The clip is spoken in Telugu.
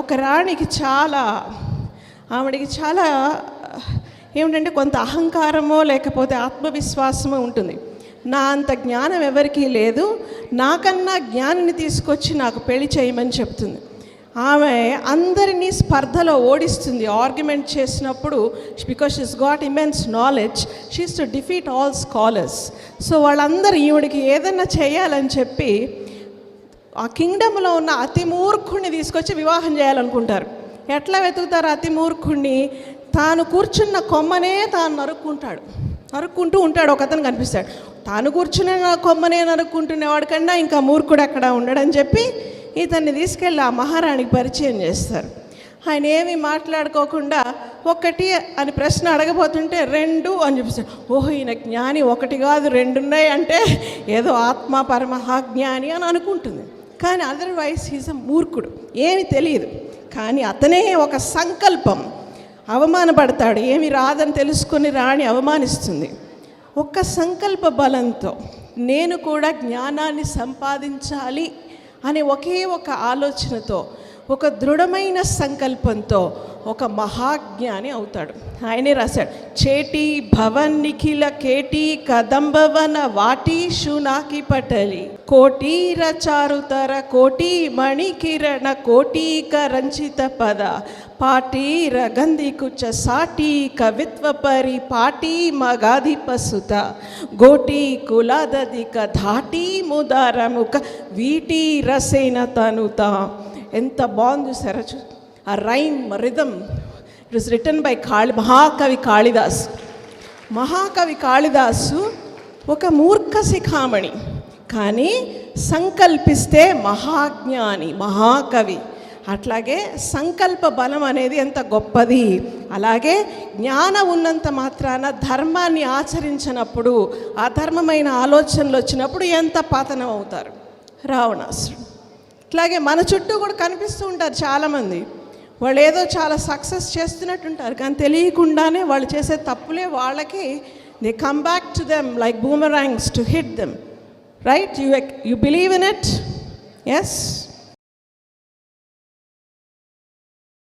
ఒక రాణికి ఆవిడికి చాలా ఏమిటంటే కొంత అహంకారమో లేకపోతే ఆత్మవిశ్వాసమో ఉంటుంది. నా అంత జ్ఞానం ఎవరికీ లేదు, నాకన్నా జ్ఞానిని తీసుకొచ్చి నాకు పెళ్లి చేయమని చెప్తుంది. ఆమె అందరినీ స్పర్ధలో ఓడిస్తుంది. ఆర్గ్యుమెంట్ చేసినప్పుడు because she's got immense knowledge, she's to defeat all scholars. So వాళ్ళందరూ ఈవిడికి ఏదైనా చేయాలని చెప్పి ఆ కింగ్డమ్లో ఉన్న అతి మూర్ఖుడిని తీసుకొచ్చి వివాహం చేయాలనుకుంటారు. ఎట్లా వెతుకుతారు అతి మూర్ఖుడిని? తాను కూర్చున్న కొమ్మనే తాను నరుక్కుంటూ ఉంటాడు. ఒక అతను కనిపిస్తాడు, తాను కూర్చున్న కొమ్మనే నరుక్కుంటున్నవాడి కన్నా ఇంకా మూర్ఖుడు అక్కడ ఉండడని చెప్పి ఇతన్ని తీసుకెళ్ళి ఆ మహారాణికి పరిచయం చేస్తారు. ఆయన ఏమీ మాట్లాడుకోకుండా ఒకటి అని ప్రశ్న అడగబోతుంటే 2 అని చూపిస్తాడు. ఓహో, ఈయన జ్ఞాని, ఒకటి కాదు 2 ఉన్నాయి అంటే ఏదో ఆత్మ పరమహాజ్ఞాని అని అనుకుంటుంది. కానీ అదర్వైజ్ హీజ్ అ మూర్ఖుడు, ఏమి తెలియదు. కానీ అతనే ఒక సంకల్పం, అవమానపడతాడు. ఏమి రాదని తెలుసుకొని రాణి అవమానిస్తుంది. ఒక్క సంకల్ప బలంతో నేను కూడా జ్ఞానాన్ని సంపాదించాలి అనే ఒకే ఒక ఆలోచనతో, ఒక దృఢమైన సంకల్పంతో ఒక మహాజ్ఞాని అవుతాడు. ఆయనే రాశాడు, చేటీ భవన్ నిఖిల కేటీ కదంబవన వాటీ శూనాకి పటలి కోటీర చారుతర కోటీ మణికిరణ కోటీక రంచిత పద పాటీర గంధికుచ సాటీ కవిత్వ పరి పాటీ మగాధిపసుత గోటీ కులాదధిక ధాటీ ముదారముఖ వీటీ రసేన తనుత. ఎంత బాగుంది సరే, ఆ rhyme rhythm. It was written by మహాకవి కాళిదాసు ఒక మూర్ఖ శిఖామణి, కానీ సంకల్పిస్తే మహాజ్ఞాని, మహాకవి. అట్లాగే సంకల్ప బలం అనేది ఎంత గొప్పది. అలాగే జ్ఞానం ఉన్నంత మాత్రాన ధర్మాన్ని ఆచరించినప్పుడు, అధర్మమైన ఆలోచనలు వచ్చినప్పుడు ఎంత పతనం అవుతారు రావణాసురుడు. ఇట్లాగే మన చుట్టూ కూడా కనిపిస్తూ ఉంటారు చాలామంది. వాళ్ళు ఏదో చాలా సక్సెస్ చేస్తున్నట్టుంటారు, కానీ తెలియకుండానే వాళ్ళు చేసే తప్పులే వాళ్ళకి they come back to them like boomerangs to hit them. Right? You believe in it? Yes.